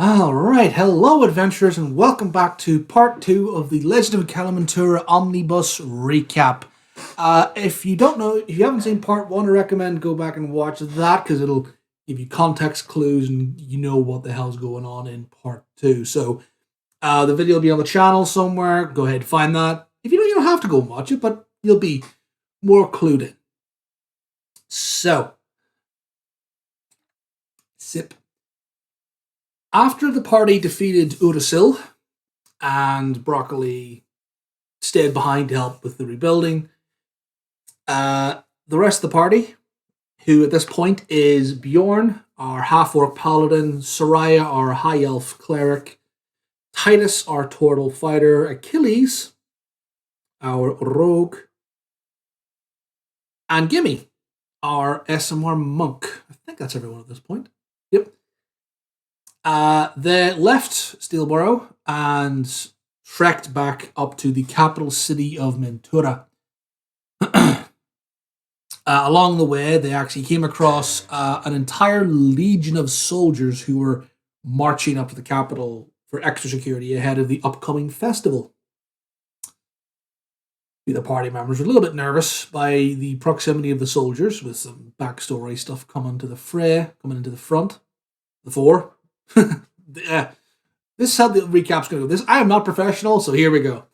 Alright, hello adventurers and welcome back to part 2 of the Legend of Kelamentura Omnibus recap. If you haven't seen part 1, I recommend go back and watch that because it'll give you context clues and you know what the hell's going on in part 2. So the video will be on the channel somewhere, go ahead and find that. If you don't have to go watch it, but you'll be more clued in. So, sip. After the party defeated Urasil and Broccoli stayed behind to help with the rebuilding, the rest of the party, who at this point is Bjorn, our half-orc paladin, Soraya, our high-elf cleric, Titus, our Tortle fighter, Achilles, our rogue, and Gimme, our SMR monk. I think that's everyone at this point. Yep. They left Steelborough and trekked back up to the capital city of Mentura. Along the way, they actually came across an entire legion of soldiers who were marching up to the capital for extra security ahead of the upcoming festival. The party members were a little bit nervous by the proximity of the soldiers, with some backstory stuff coming into the front, the fore. This is how the recap's going to go. I am not professional, so here we go.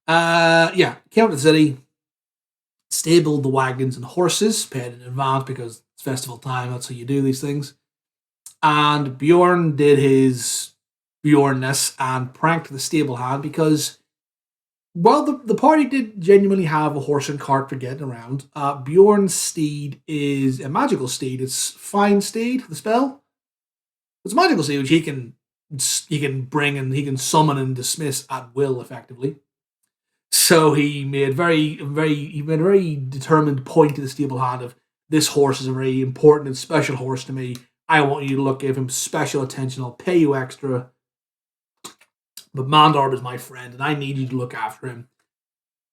Came up to the city, stabled the wagons and horses, paid in advance because it's festival time, that's how you do these things. And Bjorn did his Bjornness and pranked the stable hand because, while the party did genuinely have a horse and cart for getting around, Bjorn's steed is a magical steed. It's Fine Steed, the spell. It's a magical steed which he can bring and he can summon and dismiss at will, effectively. So he made a very determined point to the stable hand of, this horse is a very important and special horse to me. I want you to give him special attention. I'll pay you extra. But Mandorb is my friend, and I need you to look after him.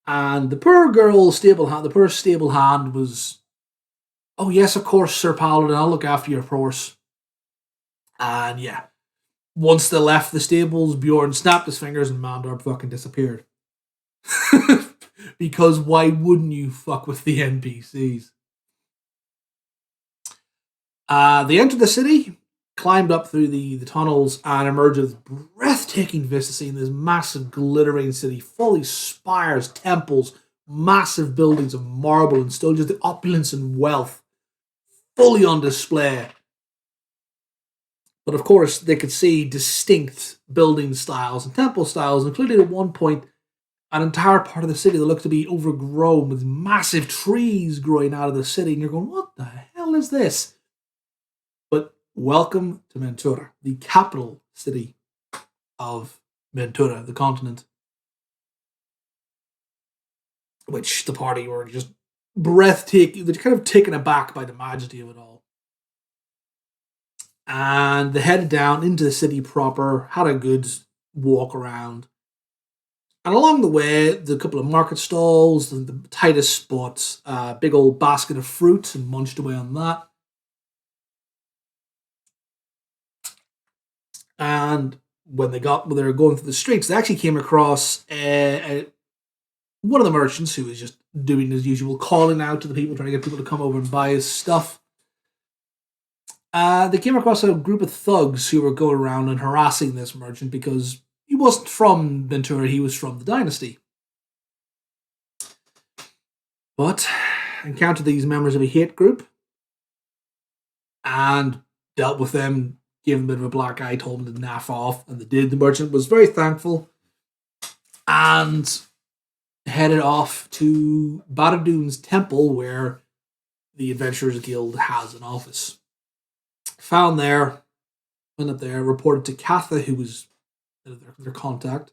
And the poor stable hand was, oh yes, of course, Sir Paladin, I'll look after your horse. And yeah, once they left the stables, Bjorn snapped his fingers and Mandorb fucking disappeared. Because why wouldn't you fuck with the NPCs? They entered the city, climbed up through the tunnels, and emerged with breathtaking vista, seeing this massive glittering city, fully spires, temples, massive buildings of marble and stone, just the opulence and wealth fully on display. But of course, they could see distinct building styles and temple styles, including at one point an entire part of the city that looked to be overgrown with massive trees growing out of the city. And you're going, what the hell is this? But welcome to Mentura, the capital city of Mentura, the continent. Which the party were just breathtaking. They're kind of taken aback by the majesty of it all. And they headed down into the city proper, had a good walk around. And along the way, the couple of market stalls, the Titus bought a big old basket of fruit and munched away on that. And when they were going through the streets, they actually came across one of the merchants who was just doing his usual calling out to the people, trying to get people to come over and buy his stuff. They came across a group of thugs who were going around and harassing this merchant because he wasn't from Ventura, he was from the dynasty. But encountered these members of a hate group and dealt with them, gave them a bit of a black eye, told them to naff off, and they did. The merchant was very thankful and headed off to Baradoon's temple, where the Adventurers Guild has an office. Found there, went up there, reported to Katha, who was their contact,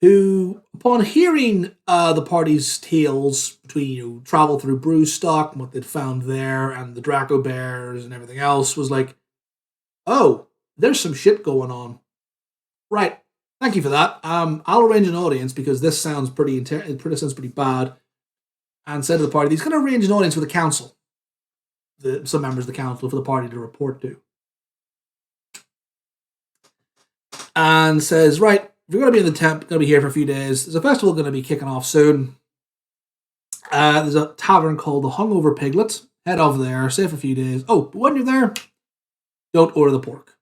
who, upon hearing the party's tales between travel through Brewstock and what they'd found there, and the Draco Bears and everything else, was like, oh, there's some shit going on. Right, thank you for that. I'll arrange an audience because this sounds pretty bad. And said to the party, he's going to arrange an audience with the council, some members of the council, for the party to report to. and says, right, if you're going to be in the tent, going to be here for a few days, there's a festival going to be kicking off soon. There's a tavern called the Hungover Piglet. Head over there, stay for a few days. Oh, but when you're there, don't order the pork.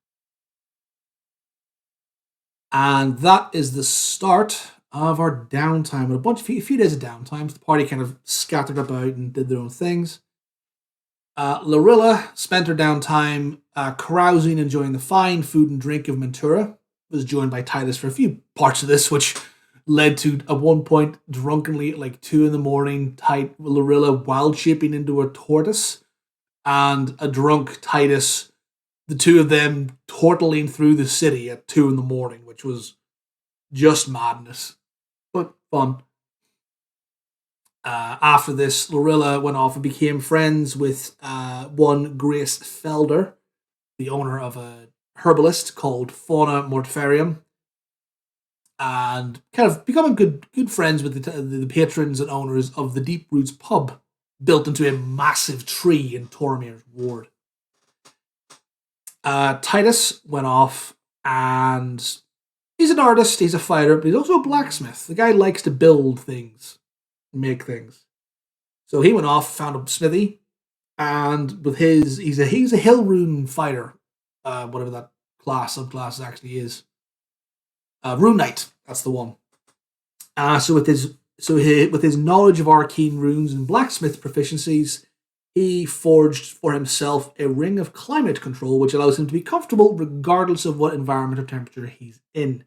And that is the start of our downtime. With a few days of downtime. The party kind of scattered about and did their own things. Lorilla spent her downtime carousing, enjoying the fine food and drink of Mentura. Was joined by Titus for a few parts of this, which led to, at one point, drunkenly at like 2 a.m, Lorilla wild shaping into a tortoise, and a drunk Titus, the two of them tortling through the city at 2 a.m, which was just madness, but fun. After this, Lorilla went off and became friends with one Grace Felder, the owner of a herbalist called Fauna Mortiferium, and kind of becoming good friends with the patrons and owners of the Deep Roots pub, built into a massive tree in Toromir's ward. Titus went off, and he's an artist, he's a fighter, but he's also a blacksmith. The guy likes to build things, make things. So he went off, found a smithy, and with he's a hill rune fighter, whatever that subclass actually is. Rune Knight, that's the one. So with his knowledge of arcane runes and blacksmith proficiencies, he forged for himself a ring of climate control, which allows him to be comfortable regardless of what environment or temperature he's in.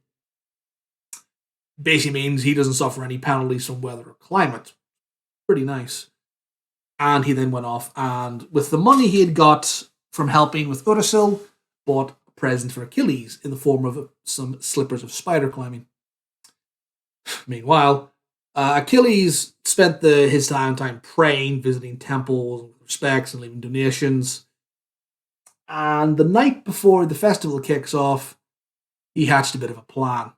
Basically means he doesn't suffer any penalties from weather or climate. Pretty nice. And he then went off, and with the money he had got from helping with Ursil, bought a present for Achilles in the form of some slippers of spider climbing. Meanwhile, Achilles spent his time praying, visiting temples, respects, and leaving donations. And the night before the festival kicks off, he hatched a bit of a plan.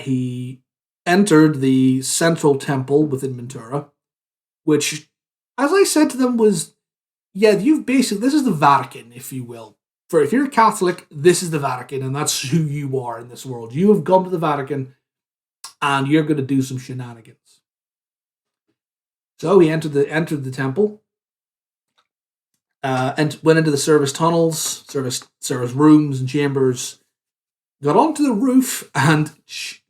He entered the central temple within Mentura, which, as I said to them, was, this is the Vatican, if you will. For if you're a Catholic, this is the Vatican, and that's who you are in this world. You have gone to the Vatican, and you're going to do some shenanigans. So he entered the temple, and went into the service tunnels, service rooms and chambers, got onto the roof, and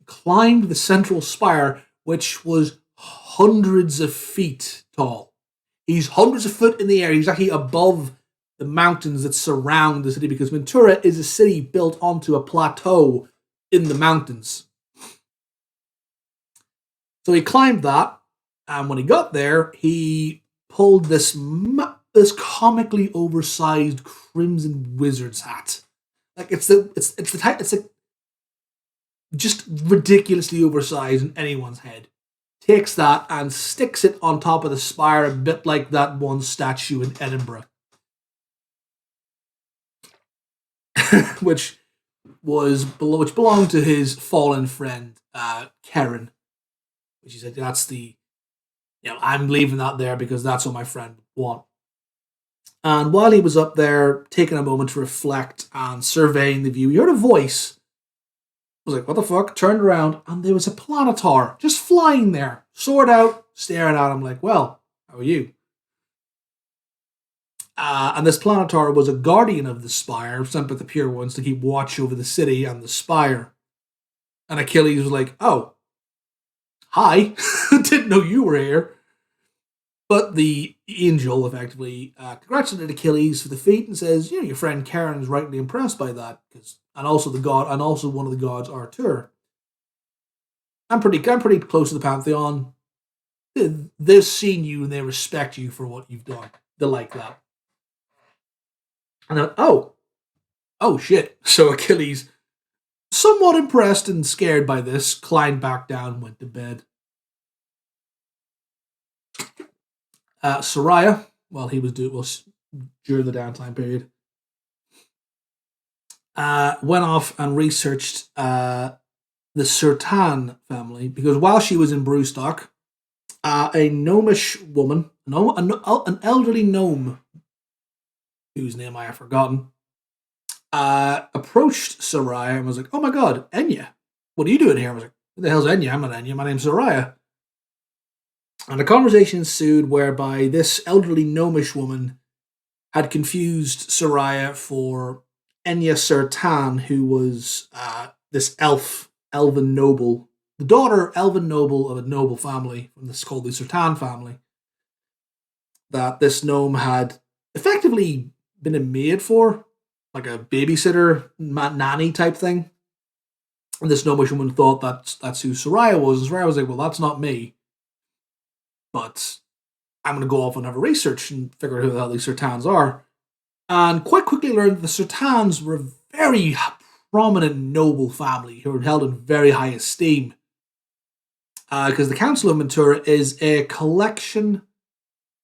climbed the central spire, which was hundreds of feet tall. He's hundreds of foot in the air. He's actually above the mountains that surround the city, because Mentura is a city built onto a plateau in the mountains. So he climbed that, and when he got there, he pulled this comically oversized crimson wizard's hat. Like it's just ridiculously oversized in anyone's head. Takes that and sticks it on top of the spire, a bit like that one statue in Edinburgh. which belonged to his fallen friend, Karen. Which he said, I'm leaving that there because that's what my friend would want. And while he was up there, taking a moment to reflect and surveying the view, he heard a voice. I was like, what the fuck? Turned around, and there was a Planitar just flying there, sword out, staring at him like, well, how are you? And this Planitar was a guardian of the spire, sent by the Pure Ones to keep watch over the city and the spire. And Achilles was like, oh, hi, didn't know you were here. But the angel effectively congratulated Achilles for the feat and says, your friend Karen is rightly impressed by that, and also one of the gods, Artur. I'm pretty close to the Pantheon. They've seen you and they respect you for what you've done. They like that. And then, oh shit. So Achilles, somewhat impressed and scared by this, climbed back down and went to bed. Soraya, while he was during the downtime period, went off and researched the Sertan family, because while she was in Brewstock, a gnomish woman, an elderly gnome, whose name I have forgotten, approached Soraya and was like, "Oh my god, Enya, what are you doing here?" I was like, "Who the hell's Enya? I'm not Enya. My name's Soraya." And a conversation ensued whereby this elderly gnomish woman had confused Soraya for Enya Sertan, who was this elven noble, the daughter elven noble of a noble family from this called the Sertan family, that this gnome had effectively been a maid for, like a babysitter, nanny type thing. And this gnomish woman thought that's who Soraya was. And Soraya was like, "Well, that's not me, but I'm going to go off and have a research and figure out who the hell these Sertans are." And quite quickly learned that the Sertans were a very prominent noble family who were held in very high esteem. Because the Council of Mentura is a collection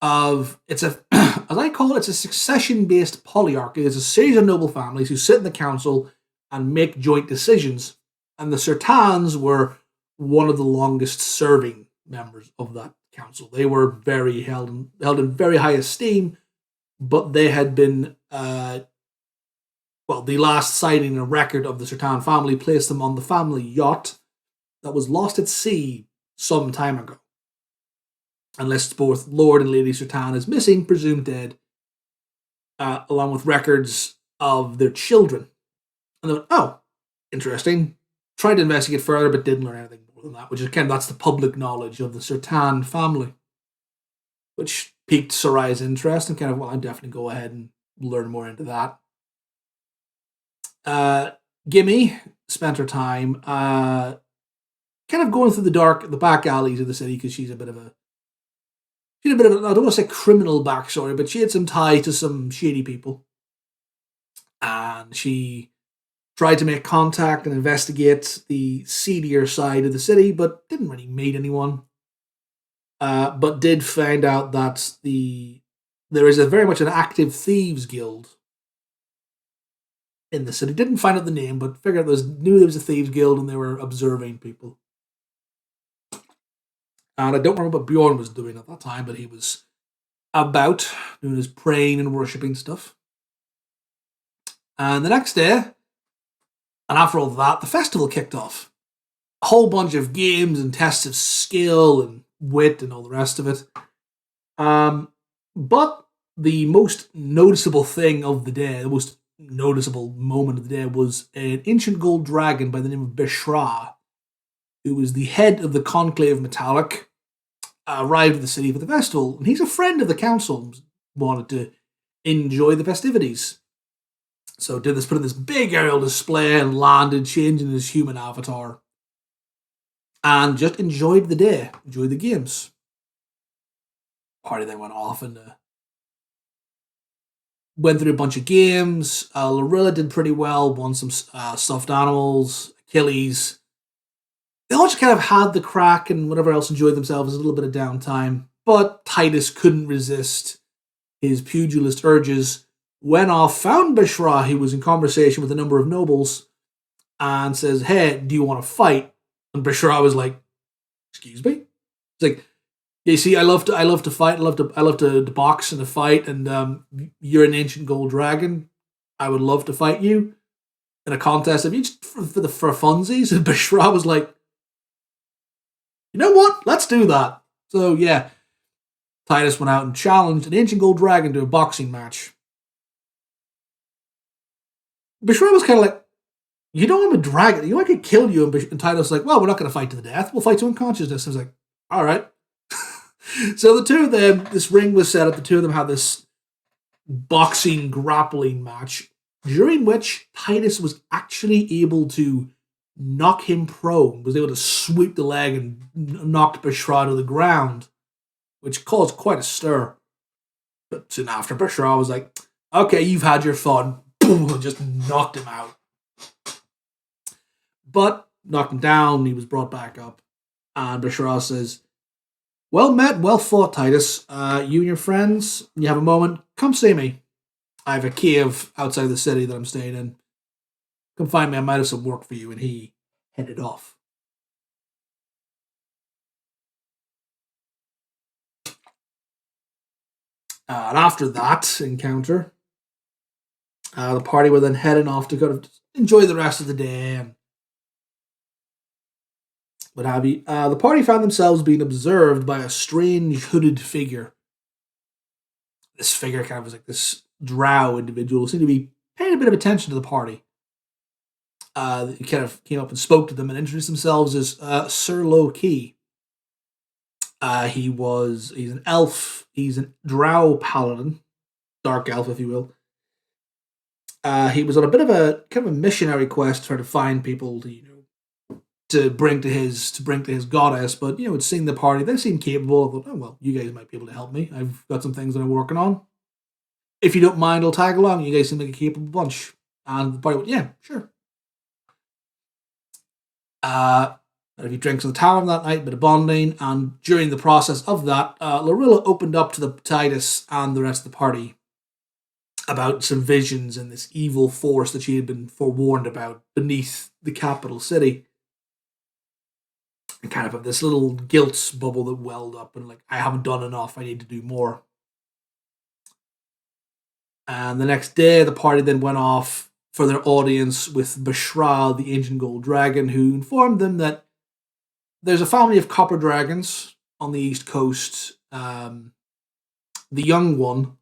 of, as I call it, it's a succession-based polyarchy. It's a series of noble families who sit in the council and make joint decisions. And the Sertans were one of the longest-serving members of that council. They were very held in very high esteem, but they had been, the last sighting and record of the Sertan family placed them on the family yacht that was lost at sea some time ago. And lists both Lord and Lady Sertan as missing, presumed dead, along with records of their children. And they went, "Oh, interesting." Tried to investigate further, but didn't learn anything more than that, which is that's the public knowledge of the Sertan family, which piqued Soraya's interest and I'd definitely go ahead and learn more into that. Gimme spent her time going through the back alleys of the city because she had a bit of a, I don't want to say criminal backstory, but she had some tie to some shady people. And she tried to make contact and investigate the seedier side of the city, but didn't really meet anyone. But did find out that there is very much an active thieves guild in the city. Didn't find out the name, but knew there was a thieves guild and they were observing people. And I don't remember what Bjorn was doing at that time, but he was about doing his praying and worshipping stuff. And the next day, and after all that, the festival kicked off. A whole bunch of games and tests of skill and wit and all the rest of it. But the most noticeable thing of the day, the most noticeable moment of the day, was an ancient gold dragon by the name of Bishra, who was the head of the Conclave Metallic, arrived at the city for the festival. And he's a friend of the council, wanted to enjoy the festivities. So put in this big aerial display and landed, changing his human avatar. And just enjoyed the day, enjoyed the games. Party then went off and went through a bunch of games. Lorilla did pretty well, won some stuffed animals, Achilles. They all just had the crack and whatever else, enjoyed themselves, a little bit of downtime. But Titus couldn't resist his pugilist urges, went off, found Bishra, who was in conversation with a number of nobles, and says, "Hey, do you want to fight?" And Bishra was like, "Excuse me?" It's like, "You see, I love to fight. I love to box and to fight. And you're an ancient gold dragon. I would love to fight you in a contest of each for funsies." And Bishra was like, "You know what? Let's do that." So yeah, Titus went out and challenged an ancient gold dragon to a boxing match. Bishra was like, "You know I'm a dragon. You know I could kill you." And Titus was like, "Well, we're not going to fight to the death. We'll fight to unconsciousness." I was like, "All right." So the two of them, this ring was set up. The two of them had this boxing grappling match, during which Titus was actually able to knock him prone, was able to sweep the leg and knocked Bishra to the ground, which caused quite a stir. But soon after, Bishra was like, "Okay, you've had your fun." Boom, and just knocked him out. But knocked him down, he was brought back up. And Bishra says, "Well met, well fought, Titus. You and your friends, you have a moment, come see me. I have a cave outside the city that I'm staying in. Come find me, I might have some work for you." And he headed off. And after that encounter, The party were then heading off to kind of enjoy the rest of the day and what have you. The party found themselves being observed by a strange hooded figure. This figure kind of was like this drow individual, seemed to be paying a bit of attention to the party. He kind of came up and spoke to them and introduced themselves as Sir Lowe. He's an elf. He's a drow paladin, dark elf, if you will. He was on a bit of a kind of a missionary quest to try to find people to bring to his goddess. But it's seeing the party, they seem capable. I thought, oh well, you guys might be able to help me. I've got some things that I'm working on. If you don't mind, I'll tag along. You guys seem like a capable bunch. And the party went, yeah, sure. If you drinks in the tavern that night, bit of bonding, and during the process of that, Lorilla opened up to the Titus and the rest of the party about some visions and this evil force that she had been forewarned about beneath the capital city. And kind of this little guilt bubble that welled up and I haven't done enough, I need to do more. And the next day, the party then went off for their audience with Bashra, the ancient gold dragon, who informed them that there's a family of copper dragons on the east coast. The young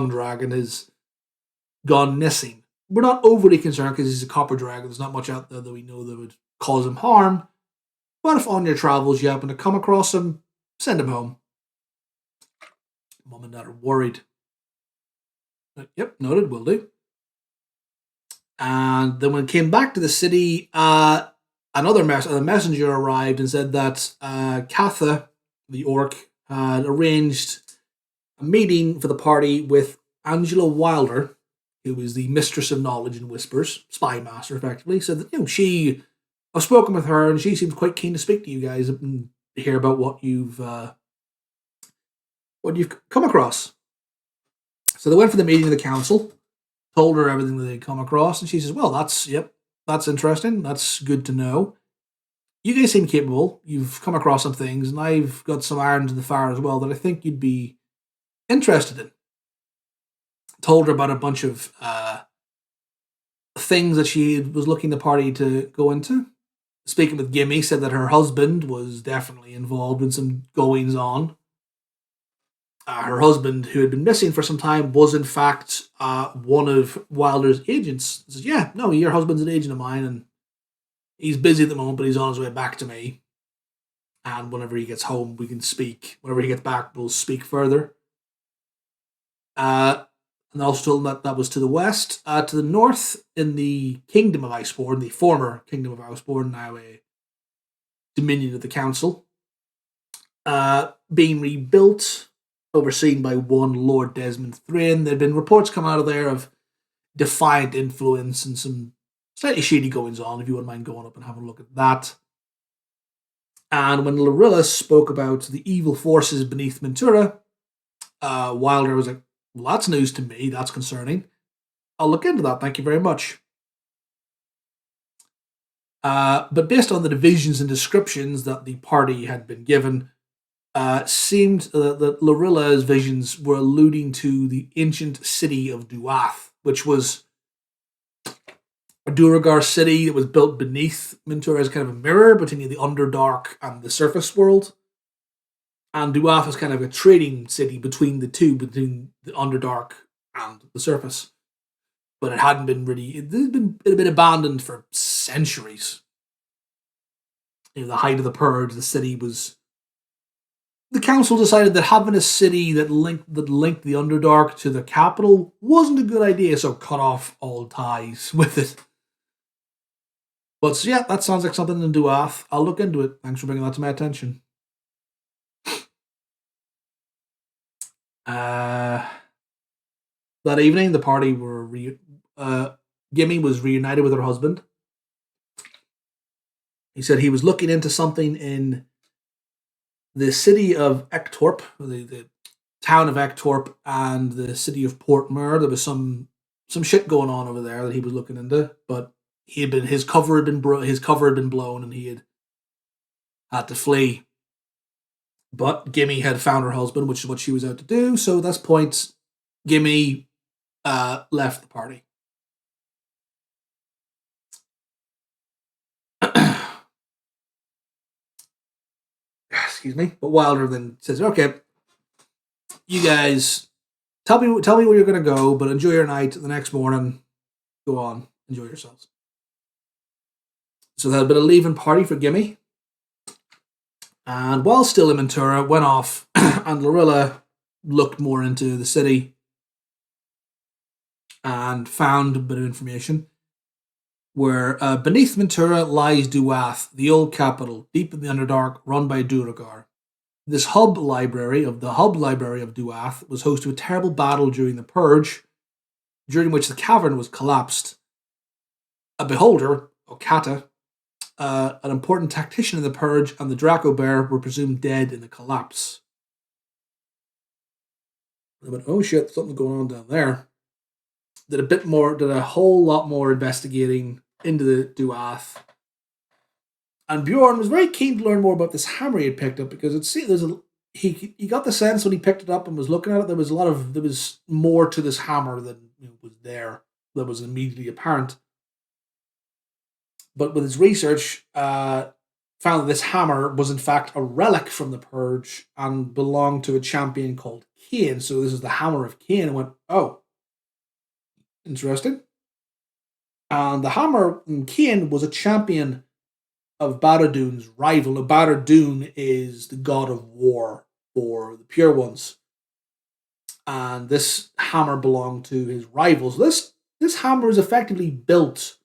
dragon, has gone missing. We're not overly concerned because he's a copper dragon. There's not much out there that we know that would cause him harm. But if on your travels you happen to come across him, send him home. Mum and Dad are worried. Yep, noted, will do. And then when it came back to the city, another messenger arrived and said that Katha, the orc, had arranged a meeting for the party with Angela Wilder, who is the mistress of knowledge and whispers, spy master, effectively. Said that I've spoken with her and she seems quite keen to speak to you guys and hear about what you've come across. So they went for the meeting of the council, told her everything that they'd come across, and she says, well, that's interesting. That's good to know. You guys seem capable. You've come across some things, and I've got some irons in the fire as well that I think you'd be interested in. Told her about a bunch of things that she was looking the party to go into. Speaking with Gimme, said that her husband was definitely involved in some goings on. Her husband, who had been missing for some time, was in fact one of Wilder's agents. He says, yeah, no, your husband's an agent of mine, and he's busy at the moment, but he's on his way back to me. And whenever he gets home, we can speak. Whenever he gets back, we'll speak further. And I also told him that was to the west. To the north, in the Kingdom of Iceborne, the former Kingdom of Iceborne, now a dominion of the council, being rebuilt, overseen by one Lord Desmond Thrain. There had been reports come out of there of defiant influence and some slightly shady goings on, if you wouldn't mind going up and having a look at that. And when Lorilla spoke about the evil forces beneath Mentura, Wilder was like, well, that's news to me. That's concerning. I'll look into that. Thank you very much. But based on the divisions and descriptions that the party had been given, seemed that Lorilla's visions were alluding to the ancient city of Duath, which was a Duragar city that was built beneath Mentura as kind of a mirror between the Underdark and the surface world. And Duath is kind of a trading city between the two, between the Underdark and the surface. But it hadn't been really, it had been abandoned for centuries. The height of the Purge, the city was... The council decided that having a city that linked the Underdark to the capital wasn't a good idea, so cut off all ties with it. But so yeah, that sounds like something in Duath. I'll look into it. Thanks for bringing that to my attention. That evening, the party were Gimme was reunited with her husband. He said he was looking into something in the city of Ektorp, the town of Ektorp, and the city of Portmore. There was some shit going on over there that he was looking into, but his cover had been blown, and he had to flee. But Gimme had found her husband, which is what she was out to do. So at this point, Gimme left the party. excuse me, but Wilder then says, okay, you guys, tell me where you're going to go, but enjoy your night. The next morning, go on, enjoy yourselves. So they had a bit of leaving party for Gimme. And while still in Mentura, went off, and Lorilla looked more into the city and found a bit of information where beneath Mentura lies Duath, the old capital, deep in the Underdark, run by Duergar. This hub library of Duath was host to a terrible battle during the Purge, during which the cavern was collapsed. A beholder, Okata, an important tactician in the Purge, and the Draco Bear were presumed dead in the collapse. They went, oh shit, something's going on down there. Did a whole lot more investigating into the Duath. And Bjorn was very keen to learn more about this hammer he had picked up, because he got the sense when he picked it up and was looking at it, there was more to this hammer than was there, that was immediately apparent. But with his research, found that this hammer was in fact a relic from the Purge and belonged to a champion called Cain. So this is the hammer of Cain. And went, oh, interesting. And the hammer in Cain was a champion of Barad-dûr's rival. Now, Barad-dûr is the god of war for the Pure Ones. And this hammer belonged to his rivals. This hammer is effectively built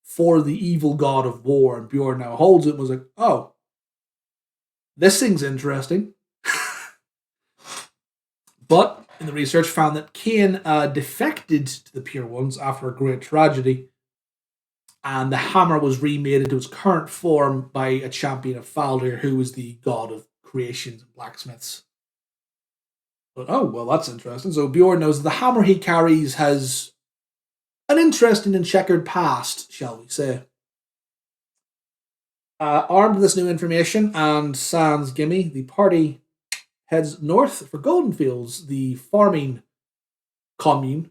for the evil god of war, and Bjorn now holds it and was like, oh, this thing's interesting. But in the research found that Cain defected to the Pure Ones after a great tragedy, and the hammer was remade into its current form by a champion of Faldir, who was the god of creations and blacksmiths. But, oh, well, that's interesting. So Bjorn knows that the hammer he carries has an interesting and checkered past, shall we say. Armed with this new information and sans Gimme, the party heads north for Goldenfields, the farming commune,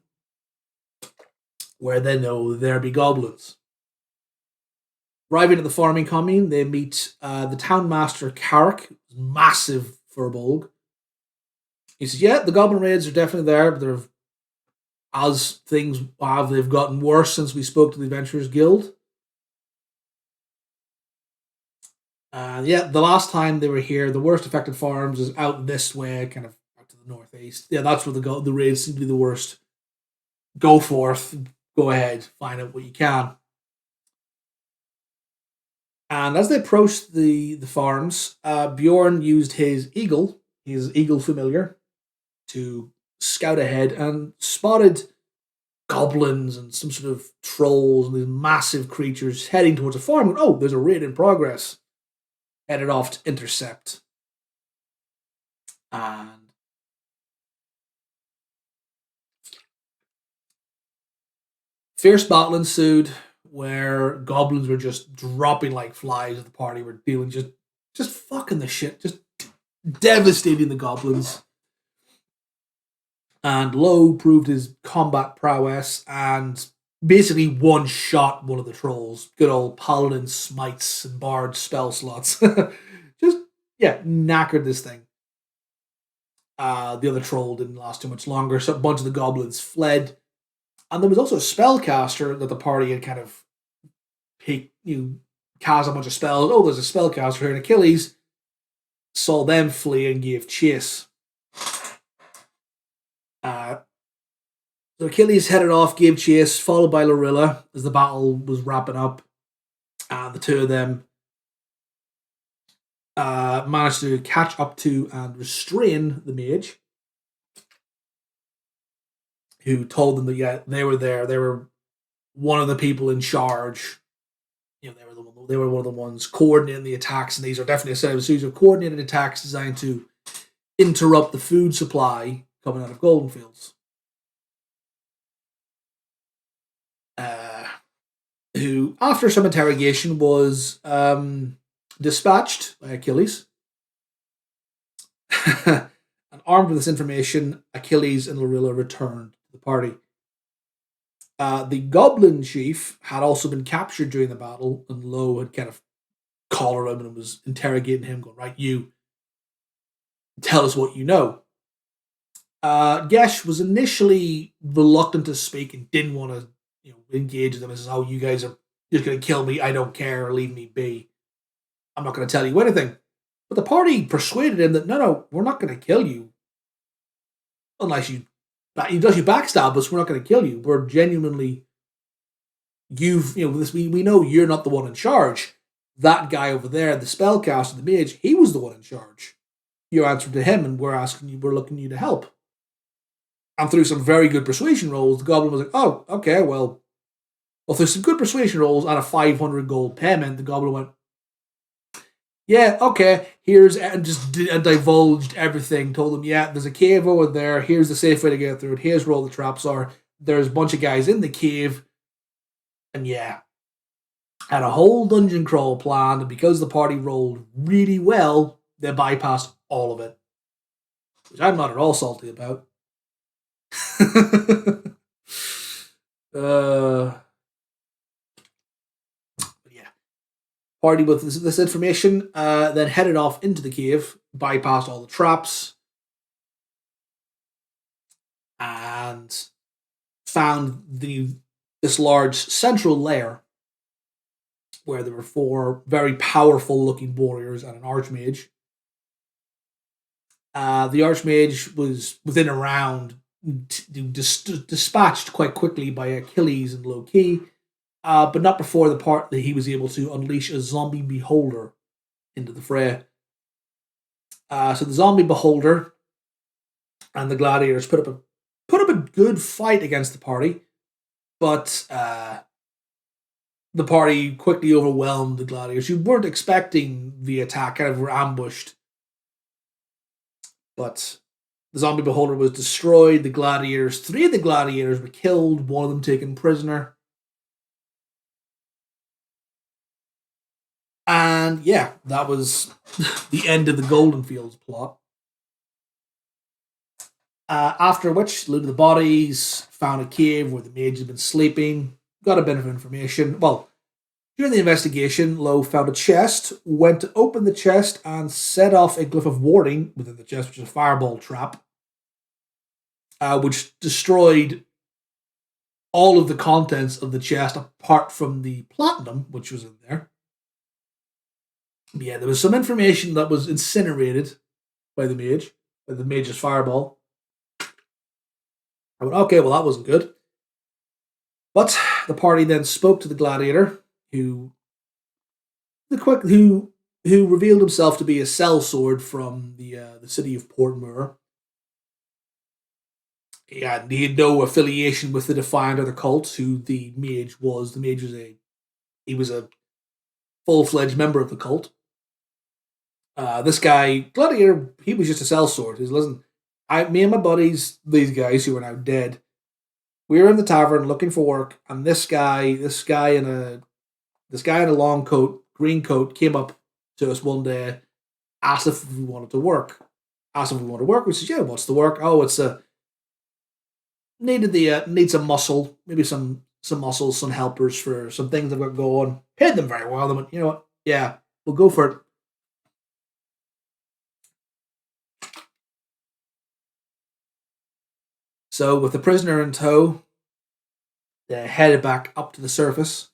where they know there be goblins. Arriving at the farming commune, they meet the townmaster Carrick, massive Firbolg. He says, yeah, the goblin raids are definitely there, but as things have, they've gotten worse since we spoke to the Adventurers Guild. Yeah, the last time they were here, the worst affected farms is out this way, kind of out to the northeast. Yeah, that's where the raids seem to be the worst. Go forth, go ahead, find out what you can. And as they approached the farms, Bjorn used his eagle familiar, to scout ahead and spotted goblins and some sort of trolls and these massive creatures heading towards a farm. Oh, there's a raid in progress. Headed off to intercept. And fierce battle ensued, where goblins were just dropping like flies at the party. Were dealing just fucking the shit, just devastating the goblins. And Lowe proved his combat prowess and basically one-shot one of the trolls. Good old Paladin smites and Bard spell slots. Knackered this thing. The other troll didn't last too much longer, so a bunch of the goblins fled. And there was also a spellcaster that the party had kind of cast a bunch of spells. Oh, there's a spellcaster here, and Achilles saw them flee and gave chase. So Achilles headed off, gave chase, followed by Lorilla as the battle was wrapping up. And the two of them managed to catch up to and restrain the mage, who told them that they were there. They were one of the people in charge. They were one of the ones coordinating the attacks, and these are definitely a series of coordinated attacks designed to interrupt the food supply coming out of Goldenfields. Who, after some interrogation, was dispatched by Achilles. And armed with this information, Achilles and Lorilla returned to the party. The Goblin Chief had also been captured during the battle, and Lowe had kind of collared him and was interrogating him, going, right, you Tell us what you know. Gesh was initially reluctant to speak and didn't want to, engage with them. He says, "Oh, you guys are just going to kill me. I don't care. Leave me be. I'm not going to tell you anything." But the party persuaded him that no, we're not going to kill you unless you backstab us. We're not going to kill you. We're genuinely we know you're not the one in charge. That guy over there, the spellcaster, the mage, he was the one in charge. You answered to him, and we're looking you to help. And through some very good persuasion rolls, the goblin was like, "Oh, okay, well, through some good persuasion rolls and a 500 gold payment," the goblin went, "Yeah, okay, and just divulged everything, told them, yeah, there's a cave over there, here's the safe way to get through it, here's where all the traps are, there's a bunch of guys in the cave, and yeah." Had a whole dungeon crawl planned, and because the party rolled really well, they bypassed all of it. Which I'm not at all salty about. Yeah. Party with this information, then headed off into the cave, bypassed all the traps, and found this large central lair where there were 4 very powerful looking warriors and an archmage. The archmage was within a round dispatched quite quickly by Achilles and Lowe, but not before the part that he was able to unleash a zombie beholder into the fray. So the zombie beholder and the gladiators put up a good fight against the party, but the party quickly overwhelmed the gladiators. You weren't expecting the attack, kind of were ambushed. But the zombie beholder was destroyed. 3 of the gladiators were killed, one of them taken prisoner. And yeah, that was the end of the Golden Fields plot. After which, looted the bodies, found a cave where the mage had been sleeping, got a bit of information. Well, during the investigation, Lowe found a chest, went to open the chest, and set off a glyph of warding within the chest, which is a fireball trap, which destroyed all of the contents of the chest apart from the platinum, which was in there. But yeah, there was some information that was incinerated by the mage's fireball. I went, okay, well, that wasn't good. But the party then spoke to the gladiator, who revealed himself to be a sellsword from the city of Portmore. He had no affiliation with the Defiant or the cult, who the mage was. The mage was a full-fledged member of the cult. This guy, gladiator, he was just a sellsword. He said, "Listen, me and my buddies, these guys who are now dead, we were in the tavern looking for work, and this guy in a long coat, green coat, came up to us one day, asked if we wanted to work. We said, yeah, what's the work? Oh, it's needs some muscle, maybe some muscles, some helpers for some things they've got going. Paid them very well. They went, you know what? Yeah, we'll go for it." So, with the prisoner in tow, they headed back up to the surface.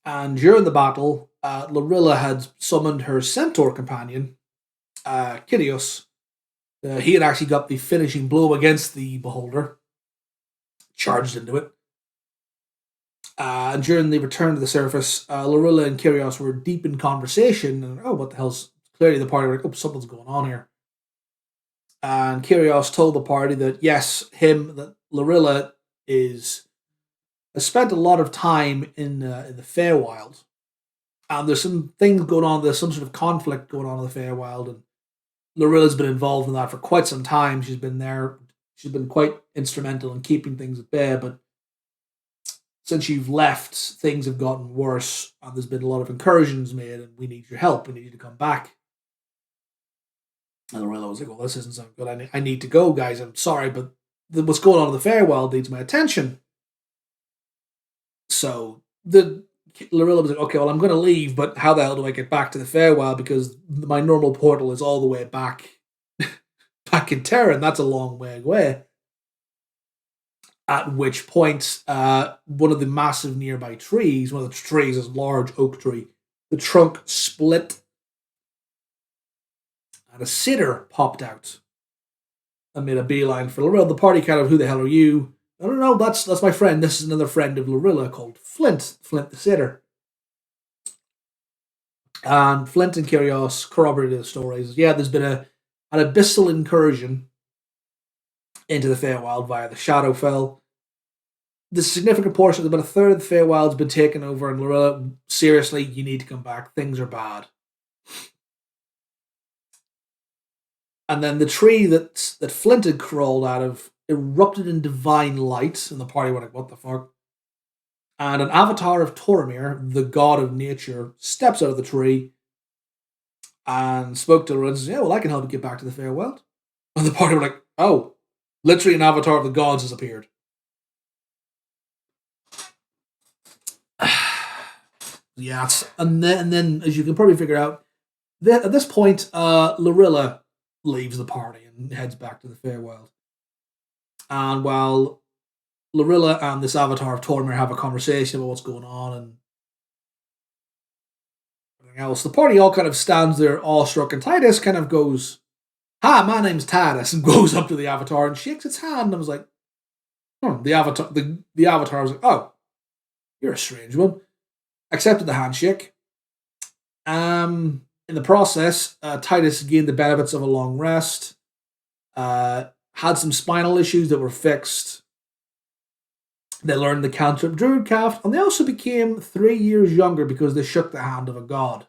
And during the battle, Lorilla had summoned her centaur companion, Titus. He had actually got the finishing blow against the beholder, charged into it. And during the return to the surface, Lorilla and Titus were deep in conversation. And, what the hell's... Clearly the party were like, something's going on here. And Titus told the party that, yes, that Lorilla has spent a lot of time in the Feywild. And there's some things going on, there's some sort of conflict going on in the Feywild, and Lorilla's been involved in that for quite some time. She's been there. She's been quite instrumental in keeping things at bay, but since you've left, things have gotten worse, and there's been a lot of incursions made, and we need your help. We need you to come back. And Lorilla was like, well, this isn't something good. I need to go, guys. I'm sorry, but what's going on in the Feywild needs my attention. So the Lorilla was like, okay, well, I'm going to leave, but how the hell do I get back to the Feywild? Because my normal portal is all the way back in Terra, and that's a long way away. At which point, one of the massive nearby trees, one of the trees is a large oak tree, the trunk split, and a sitter popped out and made a beeline for Lorilla. The party kind of, who the hell are you? I don't know, that's my friend. This is another friend of Lorilla called Flint the sitter. And Flint and Kyrios corroborated the stories. Yeah, there's been an abyssal incursion into the Feywild via the Shadowfell. The significant portion, about a third of the Feywild's been taken over, and Lorilla, seriously, you need to come back. Things are bad. And then the tree that Flint had crawled out of erupted in divine light, and the party went like, what the fuck? And an avatar of Tormir, the god of nature, steps out of the tree and spoke to her and says, yeah, well, I can help you get back to the Feywild. And the party were like, oh, literally an avatar of the gods has appeared. Yes. And then, as you can probably figure out, at this point, Lorilla leaves the party and heads back to the Feywild. And while Lorilla and this avatar of Tormir have a conversation about what's going on and everything else, the party all kind of stands there awestruck, and Titus kind of goes, hi, my name's Titus, and goes up to the avatar and shakes its hand, and I was like, the avatar was like, oh, you're a strange one. Accepted the handshake. In the process, Titus gained the benefits of a long rest, had some spinal issues that were fixed. They learned the cantrip Druidcraft, and they also became 3 years younger because they shook the hand of a god.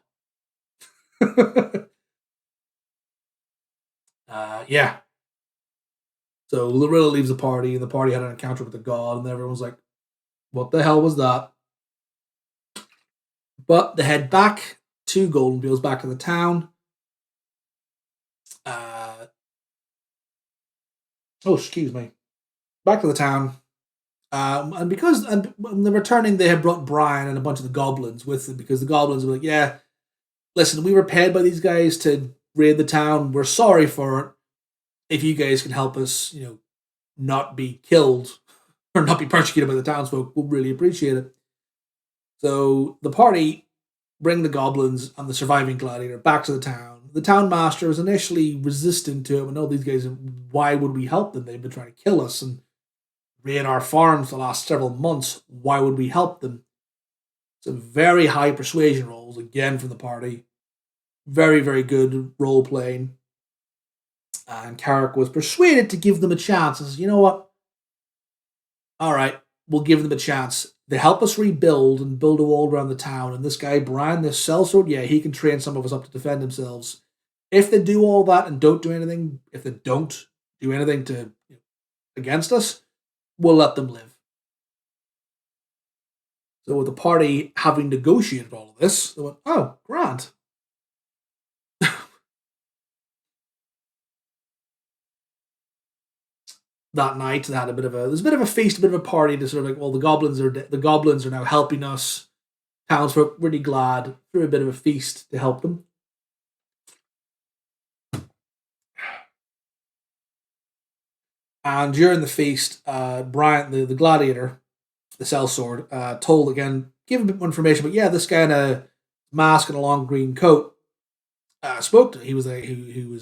Yeah. So Lorilla leaves the party, and the party had an encounter with the god, and everyone's like, what the hell was that? But they head back to Goldenfields, back to the town. Excuse me. Back to the town. And when they're returning, they had brought Brian and a bunch of the goblins with them, because the goblins were like, yeah, listen, we were paid by these guys to raid the town. We're sorry for it. If you guys can help us, not be killed or not be persecuted by the townsfolk, we'll really appreciate it. So the party bring the goblins and the surviving gladiator back to the town. The town master was initially resistant to it. No, these guys, why would we help them? They've been trying to kill us and raid our farms the last several months. Why would we help them? Some very high persuasion rolls, again, from the party. Very, very good role playing. And Carrick was persuaded to give them a chance. And says, you know what? All right, we'll give them a chance. They help us rebuild and build a wall around the town. And this guy, Brian, this sellsword, yeah, he can train some of us up to defend themselves. If they do all that and don't do anything, if they don't do anything to against us, we'll let them live. So with the party having negotiated all of this, they went, oh, grand. That night, they had there's a bit of a feast, a bit of a party to sort of like, well, the goblins are now helping us. Townsfolk really glad, threw a bit of a feast to help them. And during the feast, Brian, the gladiator, the sellsword, told again, gave a bit more information, but yeah, this guy in a mask and a long green coat spoke to him. He was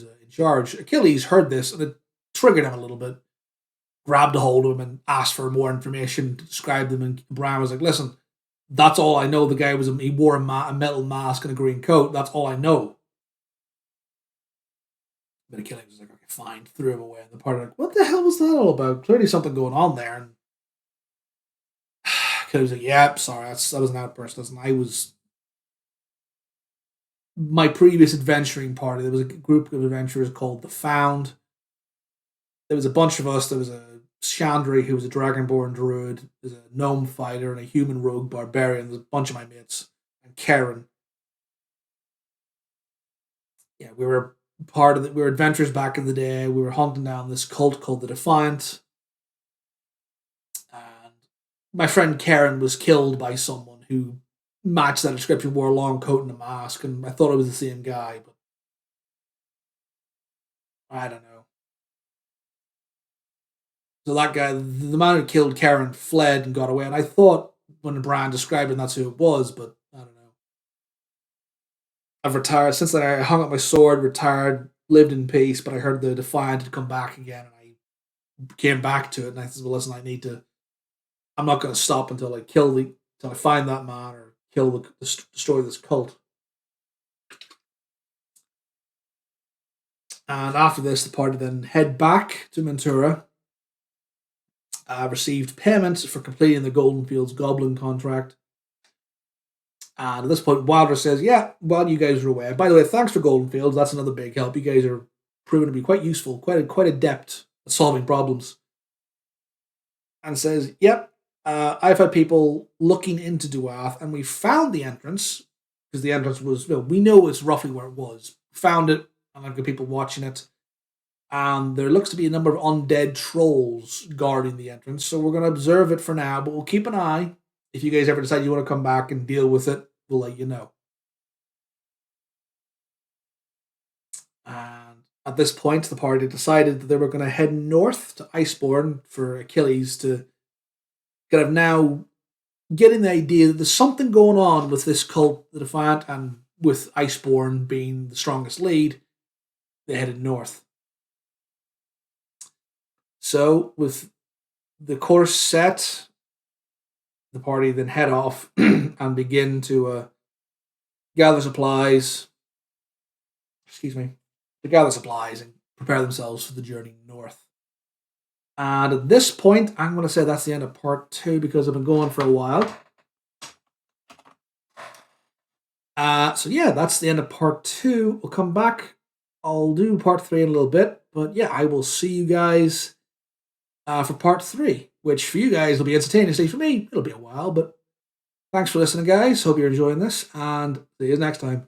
in charge. Achilles heard this, and it triggered him a little bit. Grabbed a hold of him and asked for more information to describe them. And Brian was like, listen, that's all I know. The guy he wore a metal mask and a green coat. That's all I know. But Achilles was like, okay, fine. Threw him away. And the party like, what the hell was that all about? Clearly something going on there. And Achilles was like, yeah, sorry, that was an outburst. Listen, my previous adventuring party, there was a group of adventurers called The Found. There was a bunch of us. There was a Chandri, who was a Dragonborn Druid. There's a Gnome fighter and a human rogue barbarian. There's a bunch of my mates. And Karen. Yeah, we were we were adventurers back in the day. We were hunting down this cult called the Defiant. And my friend Karen was killed by someone who match that description, wore a long coat and a mask, and I thought it was the same guy, but I don't know. So that guy, the man who killed Karen, fled and got away, and I thought when Brian described him, that's who it was, but I don't know. I've retired. Since then, I hung up my sword, retired, lived in peace, but I heard the Defiant had come back again, and I came back to it, and I said, well, listen, I'm not going to stop until I until I find that man or destroy this cult. And after this, the party then head back to Mentura. Received payment for completing the Golden Fields Goblin contract. And at this point, Wilder says, yeah, while you guys are away. By the way, thanks for Golden Fields. That's another big help. You guys are proven to be quite useful, quite adept at solving problems. And says, yep, I've had people looking into Duath, and we found the entrance, because the entrance was, we know it's roughly where it was. Found it, and I've got people watching it. And there looks to be a number of undead trolls guarding the entrance, so we're going to observe it for now, but we'll keep an eye. If you guys ever decide you want to come back and deal with it, we'll let you know. And at this point, the party decided that they were going to head north to Iceborne for Achilles to kind of now getting the idea that there's something going on with this cult, the Defiant, and with Iceborne being the strongest lead, they headed north. So, with the course set, the party then head off and begin to gather supplies. To gather supplies and prepare themselves for the journey north. And at this point, I'm going to say that's the end of part 2 because I've been going for a while. So yeah, that's the end of part 2. We'll come back. I'll do part 3 in a little bit. But yeah, I will see you guys for part 3, which for you guys will be instantaneously. For me, it'll be a while, but thanks for listening, guys. Hope you're enjoying this, and see you next time.